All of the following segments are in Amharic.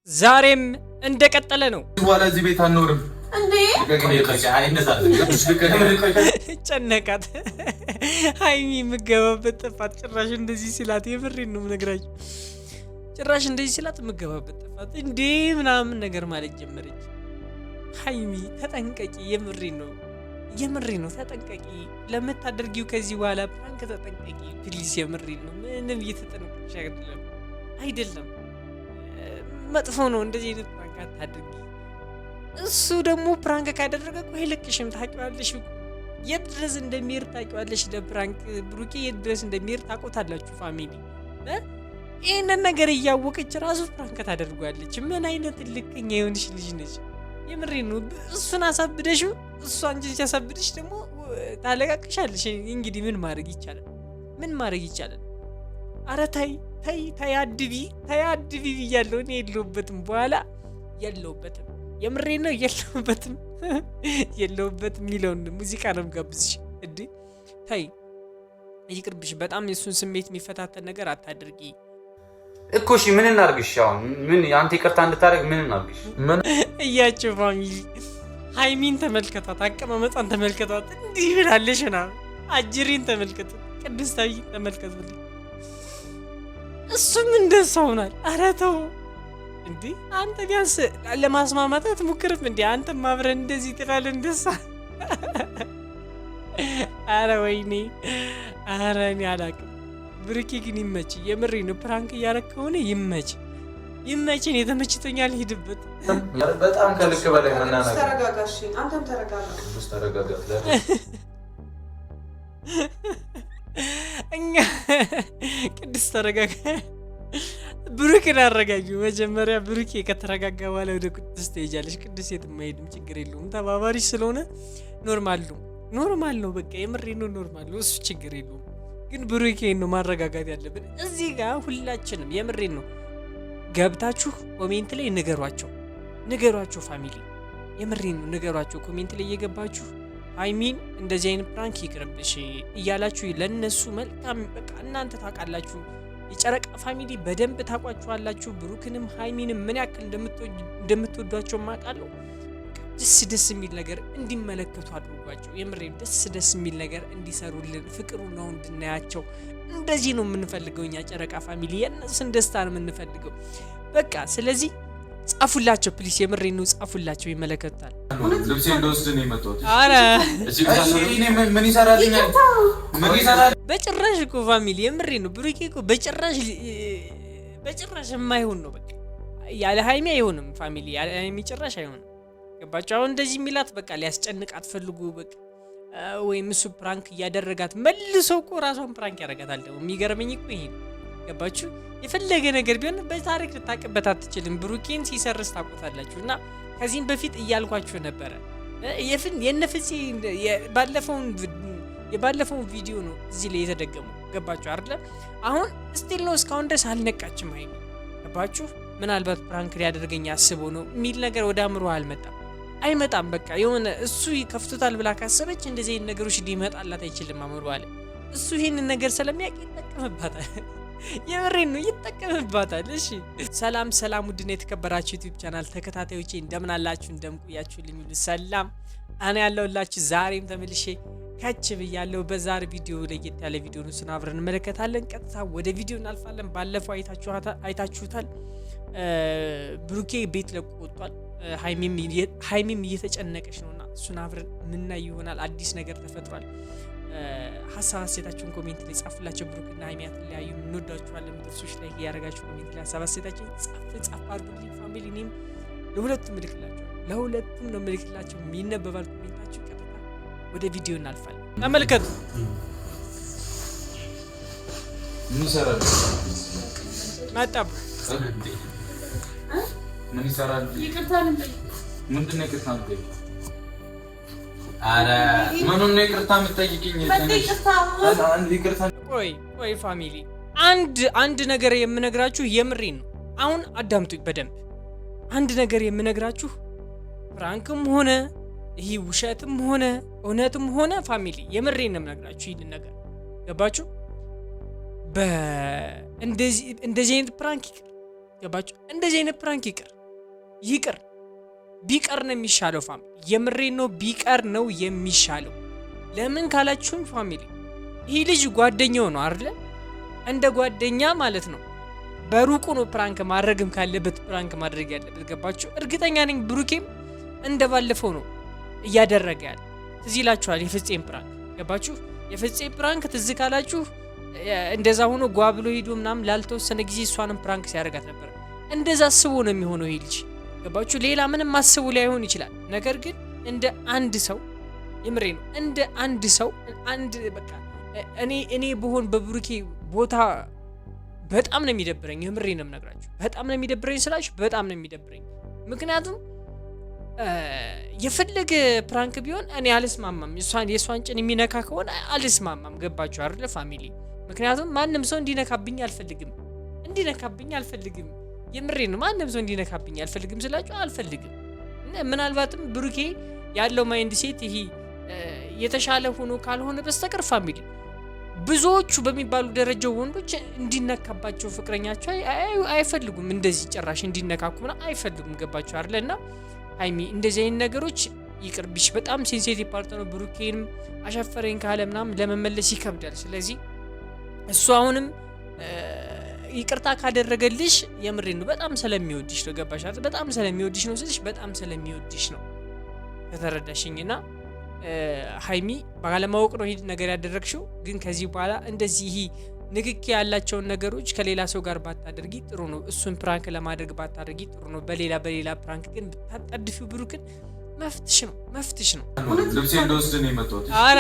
ዛሬም እንደቀጠለ ነው። በኋላ እዚህ ቤት አንኖርም እንዴ? ጨነቃት ሃይሚ የምገባበት ጠፋት። ጭራሽ እንደዚህ ሲላት የምሬን ነው የምነግራችሁ። ጭራሽ እንደዚህ ሲላት የምገባበት ጠፋት እንዴ ምናምን ነገር ማለት ጀመረች። ሃይሚ ተጠንቀቂ፣ የምሬን ነው ተጠንቀቂ። ለምታደርጊው ከዚህ በኋላ ፕራንክ ተጠንቀቂ ፕሊዝ። የምሬን ነው ምንም እየተጠነቀቅሽ አይደለም። መጥፎ ነው እንደዚህ አይነት ፕራንክ አታድርጊ። እሱ ደግሞ ፕራንክ ካደረገ እኮ አይለቅሽም። ታውቂዋለሽ፣ የት ድረስ እንደሚሄድ ታውቂዋለሽ። ለፕራንክ ብሩኬ የት ድረስ እንደሚሄድ ታውቁታላችሁ ፋሚሊ። ይህንን ነገር እያወቀች ራሱ ፕራንክ ታደርጓለች። ምን አይነት ልክኛ የሆንሽ ልጅ ነች። የምሬን ነው። እሱን አሳብደሽው እሱ አንቺን ሲያሳብድሽ ደግሞ ታለቃቅሻለሽ። እንግዲህ ምን ማድረግ ይቻላል? አረ ታይ አድቢ ብያለሁ። እኔ የለሁበትም፣ በኋላ የለሁበትም። የምሬን ነው የለሁበትም የሚለውን ሙዚቃ ነው የምጋብዝሽ። እንዴ ታይ ይቅርብሽ። በጣም የእሱን ስሜት የሚፈታተን ነገር አታድርጊ እኮ። እሺ ምን እናርግሽ? አሁን ምን አንተ ይቅርታ እንድታደርግ ምን እናርግሽ? ምን እያቸው ፋሚሊ ሃይሚን ተመልከቷት፣ አቀማመጧን ተመልከቷት። እንዲህ ብላለሽ ና አጅሪን ተመልከቷት፣ ቅድስታዊ ተመልከቱልኝ። እሱም እንደዛ ሆኗል። ኧረ ተው እንዴ አንተ ቢያንስ ለማስማማት አትሞክርም እንዴ? አንተም አብረን እንደዚህ ትላለህ እንደዛ። ኧረ ወይኔ፣ ኧረ እኔ አላቅም። ብሩኬ ግን ይመች፣ የምሬ ነው። ፕራንክ እያደረክ ከሆነ ይመች። እኔ ተመችቶኛል፣ ሂድበት። በጣም ከልክ በላይ መናናቅ። ተረጋጋሽ፣ አንተም ተረጋጋ። እኛ ቅድስት ተረጋጋ። ብሩክን አረጋጊው መጀመሪያ። ብሩኬ ከተረጋጋ በኋላ ወደ ቅድስት ትሄጃለሽ። ቅድስት የትም አይሄድም፣ ችግር የለውም። ተባባሪሽ ስለሆነ ኖርማል ነው። በቃ የምሬ ነው፣ ኖርማል ነው። እሱ ችግር የለውም። ግን ብሩኬ ነው ማረጋጋት ያለብን እዚህ ጋር ሁላችንም። የምሬን ነው። ገብታችሁ ኮሜንት ላይ ንገሯቸው ፋሚሊ። የምሬን ነው፣ ንገሯቸው ኮሜንት ላይ እየገባችሁ ሃይሚን እንደዚህ አይነት ፕራንክ ይቅርብሽ እያላችሁ ለነሱ መልካም። በቃ እናንተ ታውቃላችሁ፣ የጨረቃ ፋሚሊ በደንብ ታውቋቸዋላችሁ። ብሩክንም ሃይሚንም ምን ያክል እንደምትወዷቸው ማውቃለሁ። ደስ የሚል ነገር እንዲመለከቱ አድርጓቸው። የምሬን ደስ የሚል ነገር እንዲሰሩልን፣ ፍቅሩ ነው እንድናያቸው። እንደዚህ ነው የምንፈልገው እኛ ጨረቃ ፋሚሊ፣ የእነሱን ደስታ ነው የምንፈልገው። በቃ ስለዚህ ጻፉላቸው ፕሊስ። የምሬን ነው ጻፉላቸው፣ ይመለከታል። ልብሴ እንደወስድ ነው የመጣሁት። ኧረ ምን ይሰራልኛል? በጭራሽ እኮ ፋሚሊ፣ የምሬን ነው። ብሩኬ እኮ በጭራሽ የማይሆን ነው። በቃ ያለ ሃይሚ አይሆንም ፋሚሊ፣ ያለ ሃይሚ ጭራሽ አይሆንም። ገባችሁ? አሁን እንደዚህ የሚላት በቃ ሊያስጨንቃት ፈልጉ በቃ፣ ወይም እሱ ፕራንክ እያደረጋት መልሶ እኮ ራሷን ፕራንክ ያደርጋታል። ደግሞ የሚገርመኝ እኮ ይሄ ነው። ገባችሁ? የፈለገ ነገር ቢሆን በታሪክ ልታቅበት አትችልም። ብሩኬን ሲሰርስ ታውቁታላችሁ። እና ከዚህም በፊት እያልኳችሁ ነበረ። የነፍሴ የባለፈውን ቪዲዮ ነው እዚህ ላይ የተደገመው። ገባችሁ አይደለ? አሁን ስቲል ነው፣ እስካሁን ድረስ አልነቃችም ሃይሚ። ገባችሁ? ምናልባት ፕራንክ ሊያደርገኝ አስበው ነው የሚል ነገር ወደ አእምሮ አይመጣም። በቃ የሆነ እሱ ከፍቶታል ብላ ካሰበች እንደዚህ አይነት ነገሮች ሊመጣላት አይችልም አእምሮ አለ። እሱ ይሄንን ነገር ስለሚያውቅ ይጠቀምባታል። የምሬን ነው ይጠቀምባታል። እሺ ሰላም፣ ውድና የተከበራችሁ ዩቲዩብ ቻናል ተከታታዮቼ እንደምን አላችሁ? እንደምቆያችሁልኝ ሁሉ ሰላም እኔ ያለሁላችሁ ዛሬም ተመልሼ ከች ብያለሁ። በዛሬ ቪዲዮ ለየት ያለ ቪዲዮ ነው፣ እሱን አብረን እንመለከታለን። ቀጥታ ወደ ቪዲዮ እናልፋለን። ባለፈው አይታችሁታል። ብሩኬ ቤት ለቆ ወጥቷል። ሃይሚም እየተጨነቀች ነውና እሱን አብረን ምናይ ይሆናል። አዲስ ነገር ተፈጥሯል። ሀሳብ አስተያየታችሁን ኮሜንት ላይ ጻፉላቸው። ብሩክና ሃይሚ አትለያዩ፣ እንወዳችኋለን። ምትርሶች ላይ ያረጋችሁ ኮሜንት ላይ ሀሳብ አስተያየታችሁን ጻፍ አድርጉልኝ ፋሚሊ። እኔም ለሁለቱም ነው ምልክላቸው። የሚነበባል ኮሜንታችሁ። ቀጥታ ወደ ቪዲዮ እናልፋለን። ተመልከቱ። ምን ይሰራል? መጣብ ምን ይሰራል? ይቅርታ ምንድን ነው ይቅርታ የምትጠይቂኝ? ኧረ ምኑን ነው ይቅርታ የምትጠይቂኝ? ቆይ ፋሚሊ፣ አንድ ነገር የምነግራችሁ የምሬን ነው። አሁን አዳምጡኝ በደንብ። አንድ ነገር የምነግራችሁ ፕራንክም ሆነ ይሄ ውሸትም ሆነ እውነትም ሆነ ፋሚሊ፣ የምሬን ነው የምነግራችሁ ይህንን ነገር። ገባችሁ? እንደዚህ አይነት ፕራንክ ይቅር። ገባችሁ? እንደዚህ አይነት ፕራንክ ይቅር። ይቅር ቢቀር ነው የሚሻለው ፋሚሊ። የምሬን ነው ቢቀር ነው የሚሻለው። ለምን ካላችሁን ፋሚሊ ይህ ልጅ ጓደኛው ነው አይደለ? እንደ ጓደኛ ማለት ነው። በሩቁ ነው ፕራንክ ማድረግም ካለበት ፕራንክ ማድረግ ያለበት። ገባችሁ? እርግጠኛ ነኝ ብሩኬም እንደ ባለፈው ነው እያደረገ ያለ። ትዝ ይላችኋል የፍፄም ፕራንክ። ገባችሁ? የፍፄ ፕራንክ ትዝ ካላችሁ እንደዛ ሆኖ ጓ ብሎ ሄዶ ምናምን ላልተወሰነ ጊዜ እሷንም ፕራንክ ሲያደርጋት ነበር። እንደዛ አስቦ ነው የሚሆነው ይህ ልጅ። ገባችሁ? ሌላ ምንም አስቡ ላይሆን ይችላል። ነገር ግን እንደ አንድ ሰው የምሬ ነው እንደ አንድ ሰው በቃ እኔ ብሆን በብሩኬ ቦታ በጣም ነው የሚደብረኝ። የምሬ ነው የምነግራችሁ። በጣም ነው የሚደብረኝ ስላችሁ በጣም ነው የሚደብረኝ። ምክንያቱም የፈለገ ፕራንክ ቢሆን እኔ አልስማማም። የሷን ጭን የሚነካ ከሆነ አልስማማም። ገባችሁ አይደል ፋሚሊ? ምክንያቱም ማንም ሰው እንዲነካብኝ አልፈልግም። የምሬ ነው። ማንም ሰው እንዲነካብኝ አልፈልግም ስላችሁ አልፈልግም። ምናልባትም ብሩኬ ያለው ማይንድ ሴት ይሄ የተሻለ ሆኖ ካልሆነ በስተቀር ፋሚሊ ብዙዎቹ በሚባሉ ደረጃው ወንዶች እንዲነካባቸው ፍቅረኛቸው አይፈልጉም። እንደዚህ ጭራሽ እንዲነካኩና አይፈልጉም። ገባችሁ አይደል? እና ሃይሚ እንደዚህ አይነት ነገሮች ይቅርብሽ። በጣም ሴንሲቲቭ ፓርት ነው። ብሩኬንም አሻፈረኝ ካለ ምናምን ለመመለስ ይከብዳል። ስለዚህ እሱ አሁንም ይቅርታ ካደረገልሽ የምሬን ነው በጣም ስለሚወድሽ ነው። ገባሽ አይደል? በጣም ስለሚወድሽ ነው ስልሽ በጣም ስለሚወድሽ ነው። ከተረዳሽኝና ሃይሚ ባለማወቅ ነው ይሄ ነገር ያደረግሽው። ግን ከዚህ በኋላ እንደዚህ ንክኪ ያላቸውን ነገሮች ከሌላ ሰው ጋር ባታደርጊ ጥሩ ነው። እሱን ፕራንክ ለማድረግ ባታደርጊ ጥሩ ነው። በሌላ ፕራንክ ግን ብታጣድፊው ብሩክን መፍትሽ ነው። ልብሴ እንደወስድ ነው የመጣሁት። አረ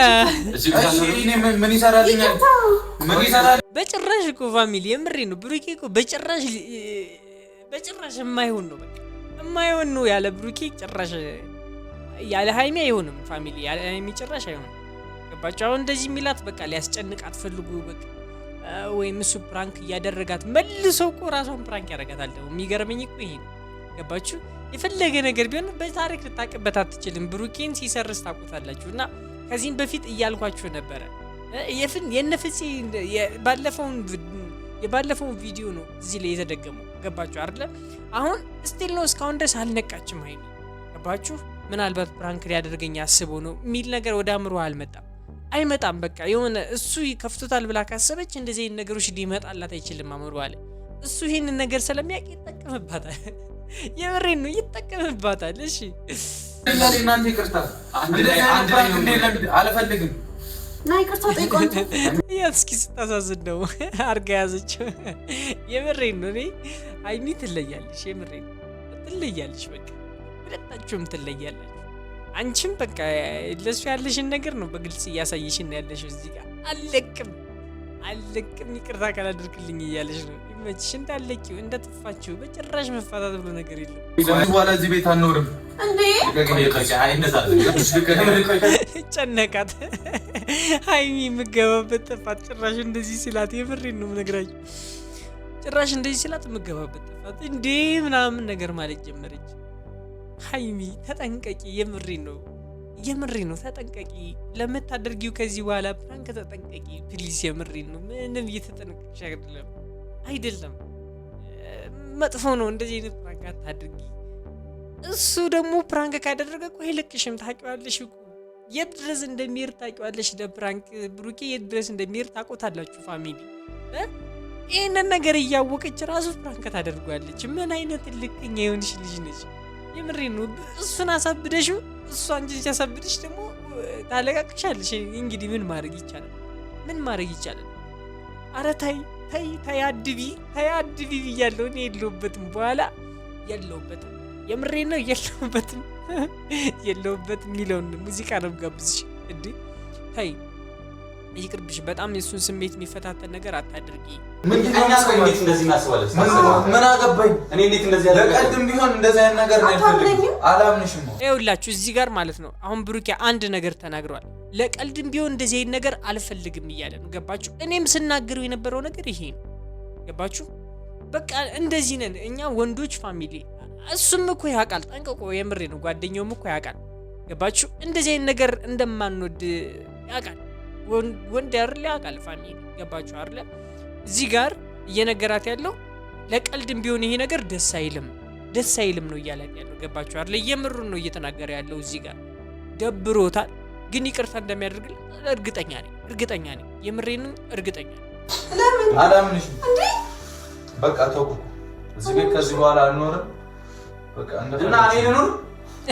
ምን ይሰራልኛል? በጭራሽ እኮ ፋሚሊ የምሬ ነው። ብሩኬ እኮ በጭራሽ የማይሆን ነው። በቃ የማይሆን ነው ያለ ብሩኬ ጭራሽ ያለ ሃይሚ አይሆንም ፋሚሊ። ያለ ሃይሚ ጭራሽ አይሆንም። ገባችሁ? አሁን እንደዚህ ሚላት በቃ ሊያስጨንቃት ፈልጉ በቃ ወይም እሱ ፕራንክ እያደረጋት መልሶ እኮ ራሷን ፕራንክ ያደርጋታል። ደግሞ የሚገርመኝ እኮ ይሄ ነው። ገባችሁ? የፈለገ ነገር ቢሆን በታሪክ ልታቀበት አትችልም። ብሩኬን ሲሰርስ ታውቁታላችሁ። እና ከዚህም በፊት እያልኳችሁ ነበረ የነፍፄ የባለፈውን ቪዲዮ ነው እዚህ ላይ የተደገመው። ገባችሁ አይደለ? አሁን ስቲል ነው እስካሁን ድረስ አልነቃችም ሃይሚ። ገባችሁ? ምናልባት ፕራንክ ሊያደርገኝ አስቦ ነው የሚል ነገር ወደ አእምሮ አይመጣም። በቃ የሆነ እሱ ከፍቶታል ብላ ካሰበች እንደዚህ አይነት ነገሮች ሊመጣላት አይችልም አእምሮ አለ። እሱ ይሄንን ነገር ስለሚያውቅ ይጠቀምባታል። የምሬን ነው ይጠቀምባታል። እሺ እናንተ ይቅርታ አልፈልግም ና ይቅርታ ጠይቆን እስኪ ስታሳዝን ነው አርጋ ያዘችው። የምሬን ነው። እኔ ሃይሚ ትለያለሽ። የምሬን ትለያለሽ። በቃ ሁለታችሁም ትለያላችሁ። አንቺም በቃ ለሱ ያለሽን ነገር ነው በግልጽ እያሳየሽን ያለሽው። እዚህ ጋር አለቅም ይቅርታ ካላደርክልኝ እያለሽ ነው። ይመችሽ። እንዳለቂው እንደተፋችሁ በጭራሽ መፋታት ብሎ ነገር የለም። በኋላ እዚህ ቤት አንኖርም እንዴ? ጨነቃት ሃይሚ የምገባበት ጠፋት። ጭራሽ እንደዚህ ስላት የምሬን ነው የምነግራችሁ። ጭራሽ እንደዚህ ስላት የምገባበት ጠፋት እንዴ ምናምን ነገር ማለት ጀመረች። ሃይሚ ተጠንቀቂ። የምሬን ነው ተጠንቀቂ። ለምታደርጊው ከዚህ በኋላ ፕራንክ ተጠንቀቂ ፕሊዝ። የምሬን ነው። ምንም እየተጠነቀቅሽ አይደለም። መጥፎ ነው። እንደዚህ አይነት ፕራንክ አታድርጊ። እሱ ደግሞ ፕራንክ ካደረገ እኮ አይለቅሽም። ታውቂዋለሽ እኮ የት ድረስ እንደሚሄድ ታውቂዋለሽ። ለፕራንክ ብሩኬ የት ድረስ እንደሚሄድ ታውቁታላችሁ ፋሚሊ። ይህንን ነገር እያወቀች ራሱ ፕራንክ ታደርጓለች። ምን አይነት ልክኛ የሆንሽ ልጅ ነች። የምሬን ነው። እሱን አሳብደሽው እሱ አንቺን ሲያሳብድሽ ደግሞ ታለቃቅሻለሽ። እንግዲህ ምን ማድረግ ይቻላል? አረ ታይ አድቢ ብያለሁ። እኔ የለሁበትም። የምሬን ነው የለሁበትም የሚለውን ሙዚቃ ነው ጋብዝሽ። እንዴ ታይ ይቅርብሽ። በጣም የሱን ስሜት የሚፈታተን ነገር አታድርጊ። እኛ ሰው እንዴት እንደዚህ እናስባለን? ምን አገባኝ እኔ እንዴት እንደዚህ ያደርጋል? ለቀልድም ቢሆን እንደዚህ አይነት ነገር ነው ያፈልኩ። አላምንሽም ነው ይኸውላችሁ እዚህ ጋር ማለት ነው። አሁን ብሩኬ አንድ ነገር ተናግሯል። ለቀልድም ቢሆን እንደዚህ አይነት ነገር አልፈልግም እያለ ነው። ገባችሁ? እኔም ስናገረው የነበረው ነገር ይሄ ነው። ገባችሁ? በቃ እንደዚህ ነን እኛ ወንዶች ፋሚሊ። እሱም እኮ ያውቃል ጠንቅቆ። የምሬ ነው። ጓደኛውም እኮ ያውቃል። ገባችሁ? እንደዚህ አይነት ነገር እንደማንወድ ያውቃል። ወንድ አይደል ያውቃል ፋሚሊ። ገባችሁ አይደል? እዚህ ጋር እየነገራት ያለው ለቀልድም ቢሆን ይሄ ነገር ደስ ደስ አይልም ነው እያለ ያለው። ገባችሁ አይደል? የምሩን ነው እየተናገረ ያለው እዚህ ጋር ደብሮታል፣ ግን ይቅርታ እንደሚያደርግልኝ እርግጠኛ ነኝ። የምሬንም እርግጠኛ ነኝ። አላምንሽም። በቃ ተውኩ። እዚህ ቤት ከዚህ በኋላ አልኖርም። በቃ እና እኔ ልኖር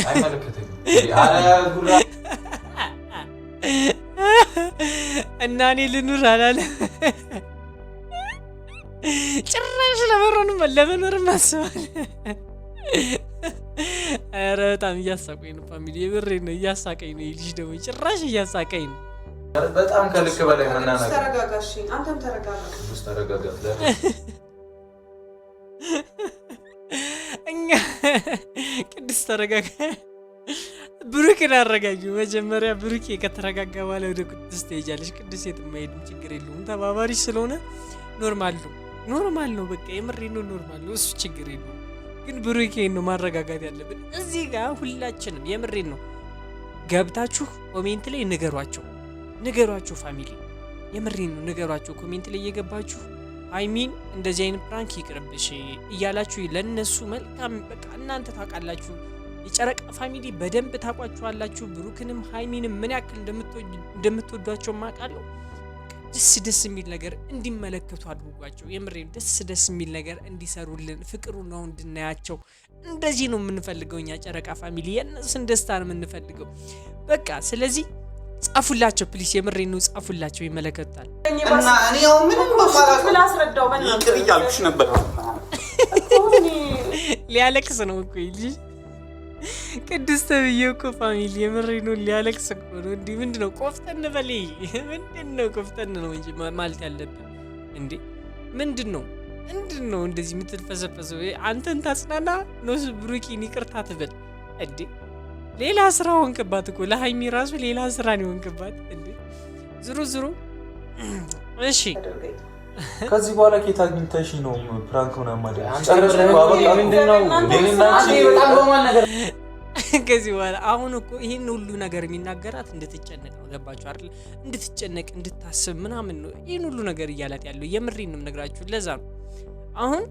አይመለከተኝም። እና እኔ ልኑር አላለ ጭራሽ ለመኖርም አስባል። ኧረ በጣም እያሳቀኝ ነው ፋሚሊ፣ የምሬን ነው እያሳቀኝ ነው። ልጅ ደግሞ ጭራሽ እያሳቀኝ ነው በጣም ከልክ በላይ መናናቅ። ተረጋጋሽ፣ አንተም ተረጋጋ። ተረጋጋ። እኛ ቅድስት ተረጋጋ። ብሩክን አረጋጊው መጀመሪያ። ብሩክ ከተረጋጋ በኋላ ወደ ቅድስት ትሄጃለሽ። ቅድስት የትም አይሄድም፣ ችግር የለውም። ተባባሪሽ ስለሆነ ኖርማል ነው። በቃ የምሬን ነው፣ ኖርማል ነው እሱ፣ ችግር የለውም። ግን ብሩኬን ነው ማረጋጋት ያለብን እዚህ ጋር ሁላችንም። የምሬን ነው። ገብታችሁ ኮሜንት ላይ ንገሯቸው ፋሚሊ፣ የምሬን ነው ንገሯቸው። ኮሜንት ላይ እየገባችሁ ሃይሚን እንደዚህ አይነት ፕራንክ ይቅርብሽ እያላችሁ ለነሱ መልካም። በቃ እናንተ ታውቃላችሁ፣ የጨረቃ ፋሚሊ በደንብ ታውቋቸዋላችሁ። ብሩክንም ሃይሚንም ምን ያክል እንደምትወዷቸው ማውቃለሁ። ደስ የሚል ነገር እንዲመለከቱ አድርጓቸው። የምሬን ደስ የሚል ነገር እንዲሰሩልን፣ ፍቅሩን ነው እንድናያቸው። እንደዚህ ነው የምንፈልገው እኛ ጨረቃ ፋሚሊ፣ የእነሱን ደስታ ነው የምንፈልገው። በቃ ስለዚህ ጻፉላቸው ፕሊስ፣ የምሬን ነው ጻፉላቸው፣ ይመለከታል። እና እኔ ያው ምንም ብላስረዳው ይቅር እያልኩሽ ነበር። ሊያለቅስ ነው እኮ ልጅ ቅድስት ተብዬው እኮ ፋሚሊ፣ የምሬን ነው ሊያለቅስ እኮ ነው። እንዲህ ምንድነው ቆፍጠን በለይ፣ ምንድነው ቆፍጠን ነው እንጂ ማለት ያለብን እንዴ? ምንድነው እንደዚህ የምትልፈሰፈሰው? አንተን ታጽናና ነው ብሩኪን ይቅርታ ትበል እንዴ? ሌላ ስራ ሆንክባት እኮ ለሃይሚ ራሱ ሌላ ስራ ነው ሆንክባት እንዴ? ዝሩ እሺ፣ ከዚህ በኋላ ኬት አግኝተሽ ነው ፕራንክ ምናምን ማለት ከዚህ በኋላ አሁን እኮ ይሄን ሁሉ ነገር የሚናገራት እንድትጨነቅ ነው። ገባችሁ አይደል? እንድትጨነቅ እንድታስብ ምናምን ነው ይሄን ሁሉ ነገር እያላት ያለው። የምሬን ነው የምነግራችሁ። ለዛ ነው አሁን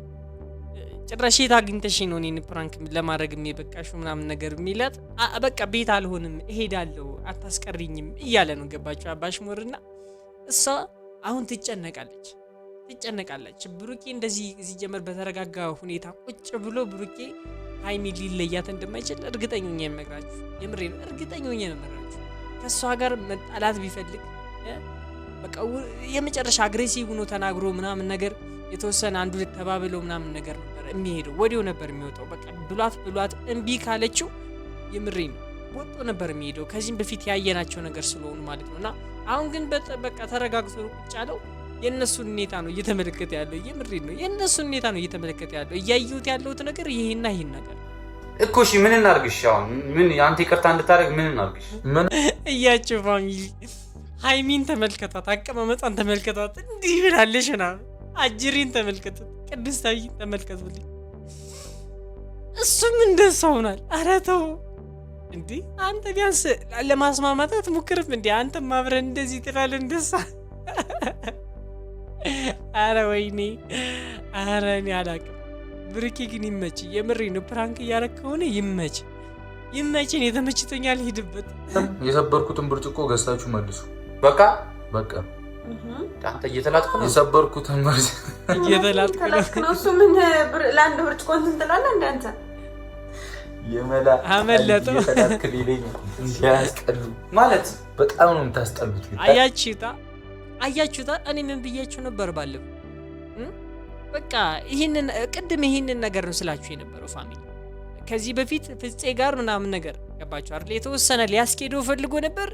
ጭራሽ የት አግኝተሽ ነው እኔን ፕራንክ ለማድረግ የበቃሽው ምናምን ነገር የሚላት። በቃ ቤት አልሆንም እሄዳለሁ አታስቀሪኝም እያለ ነው። ገባችሁ አባሽሞርና እሷ አሁን ትጨነቃለች። ብሩኬ እንደዚህ ሲጀመር በተረጋጋ ሁኔታ ቁጭ ብሎ ብሩኬ ሃይሚ ሊለያት እንደማይችል እርግጠኛ ነኝ የምነግራችሁ። የምሬን እርግጠኛ ነኝ የምነግራችሁ። ከሷ ጋር መጣላት ቢፈልግ በቃ የመጨረሻ አግሬሲቭ ሆኖ ተናግሮ ምናምን ነገር የተወሰነ አንዱ ተባብለው ምናምን ነገር ነበር የሚሄደው፣ ወዲያው ነበር የሚወጣው። በቃ ብሏት እምቢ ካለችው የምሬን ወጥቶ ነበር የሚሄደው። ከዚህም በፊት ያየናቸው ነገር ስለሆኑ ማለት ነውና አሁን ግን በቃ ተረጋግቶ ቁጭ ያለው የነሱን ሁኔታ ነው እየተመለከተ ያለው። የምሬን ነው የነሱን ሁኔታ ነው እየተመለከተ ያለው። እያየሁት ያለሁት ነገር ይሄን ነገር እኮ። እሺ ምን እናርግሽ? አሁን ምን አንተ ይቅርታ እንድታረግ ምን እናርግሽ? ምን እያችሁ ፋሚሊ፣ ሃይሚን ተመልከቷት፣ አቀማመጧን ተመልከቷት፣ እንዲህ ብላለሽና አጅሪን ተመልከቱት፣ ቅድስታዊን ተመልከቱልኝ። እሱም እንደዛው ሆኗል። ኧረ ተው እንዴ አንተ ቢያንስ ለማስማማት አትሞክርም እንዴ? አንተም አብረን እንደዚህ ትላለህ እንደዛ። ኧረ ወይኔ፣ ኧረ እኔ አላቅም። ብሩኬ ግን ይመች፣ የምሬን ነው። ፕራንክ እያደረክ ከሆነ ይመች። እኔ ተመችቶኛል፣ ሂድበት። የሰበርኩትን ብርጭቆ ገዝታችሁ መልሱ። በቃ አንተ እየተላጥኩ ነው። የሰበርኩትን እየተላጥኩ ነው። እሱ ምን ለአንድ ብርጭቆ እንትን ትላለህ እንደ አንተ የመላ አመለጠው። እንዲያስጠሉ ማለት በጣም ነው የምታስጠሉት። አያችሁታ። እኔ ምን ብያችሁ ነበር ባለው? በቃ ቅድም ይሄንን ነገር ነው ስላችሁ የነበረው ፋሚሊ። ከዚህ በፊት ፍፄ ጋር ምናምን ነገር ገባችሁ አይደል? የተወሰነ ሊያስኬደው ፈልጎ ነበር።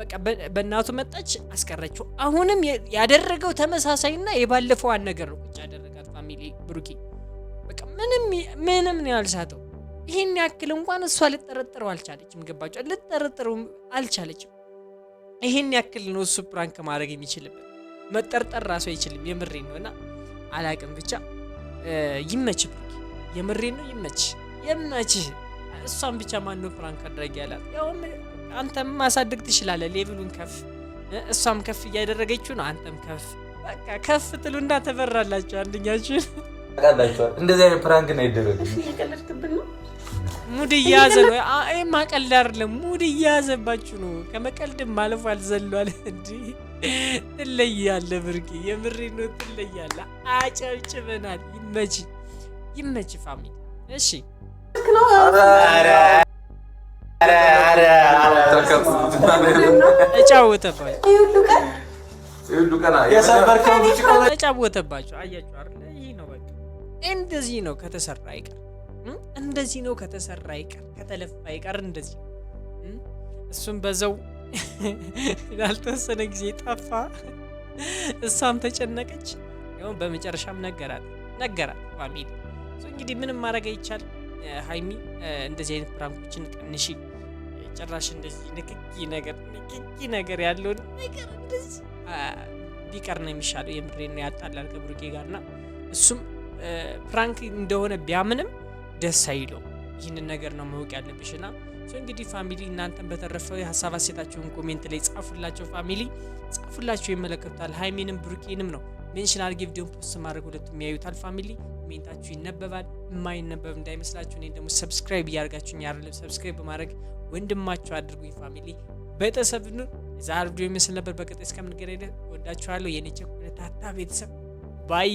በቃ በእናቱ መጣች አስቀረችው። አሁንም ያደረገው ተመሳሳይና የባለፈው ነገር ነው ቁጭ ያደረጋት ፋሚሊ። ብሩኬ በቃ ምንም ነው ያልሳተው። ይሄን ያክል እንኳን እሷ ልጠረጥረው አልቻለችም። ገባችሁ? ልጠረጥረው አልቻለችም። ይሄን ያክል ነው እሱ ፕራንክ ማድረግ የሚችልበት። መጠርጠር ራሱ አይችልም። የምሬን ነውና አላቅም። ብቻ ይመች ብሩኬ፣ የምሬን ነው ይመች። እሷን ብቻ ማን ነው ፕራንክ አድርጊ ያላት? ያው አንተም ማሳደግ ትችላለህ፣ ሌቭሉን ከፍ። እሷም ከፍ እያደረገችው ነው፣ አንተም ከፍ። በቃ ከፍ ትሉና ተበራላችሁ አንደኛችሁን። ታውቃላችኋል። እንደዚህ አይነት ፕራንክ ነው ይደረግ። እየቀለድክብን ነው። ሙድ እያያዘ ነው። ማቀልድ አይደለም፣ ሙድ እያያዘባችሁ ነው። ከመቀልድም ማለፍ አልዘሏል። እንዲ ትለያለህ ብርቄ፣ የምሬን ነው ትለያለህ። አጨብጭበናል። ይመች ፋሚሊ። እሺ ተጫወተባቸው። አያችሁ አይደል? ይህ ነው በቃ። እንደዚህ ነው ከተሰራ አይቀር፣ እንደዚህ ነው ከተሰራ አይቀር፣ ከተለፋ አይቀር እንደዚህ። እሱም በዛው ላልተወሰነ ጊዜ ጠፋ፣ እሷም ተጨነቀች። ያው በመጨረሻም ነገራት ፋሚሊ። እንግዲህ ምንም ማድረግ አይቻልም። ሃይሚ እንደዚህ አይነት ፕራንኮችን ቀንሺ። ጭራሽ እንደዚህ ንክኪ ነገር ያለውን ነገር እንደዚህ ቢቀር ነው የሚሻለው። የምሬን ነው። ያጣላል ከብሩኬ ጋርና እሱም ፕራንክ እንደሆነ ቢያምንም ደስ አይለው። ይህንን ነገር ነው ማወቅ ያለብሽና እንግዲህ ፋሚሊ እናንተን በተረፈው የሀሳብ አስተያየታችሁን ኮሜንት ላይ ጻፉላቸው። ፋሚሊ ጻፉላቸው፣ ይመለከቱታል። ሃይሚንም ብሩኬንም ነው ሜንሽን አድርጌ ቪዲዮን ፖስት ማድረግ ሁለቱም ያዩታል። ፋሚሊ ኮሜንታችሁ ይነበባል። የማይነበብ እንዳይመስላችሁ። እኔ ደግሞ ሰብስክራይብ እያደርጋችሁኝ አይደለም፣ ሰብስክራይብ በማድረግ ወንድማችሁ አድርጉኝ። ፋሚሊ ቤተሰብ ነው። ዛሬ ቪዲዮ ይመስል ነበር። በቀጣይ እስከምንገናኝ ወዳችኋለሁ። የኔ ቸኮለታታ ቤተሰብ ባይ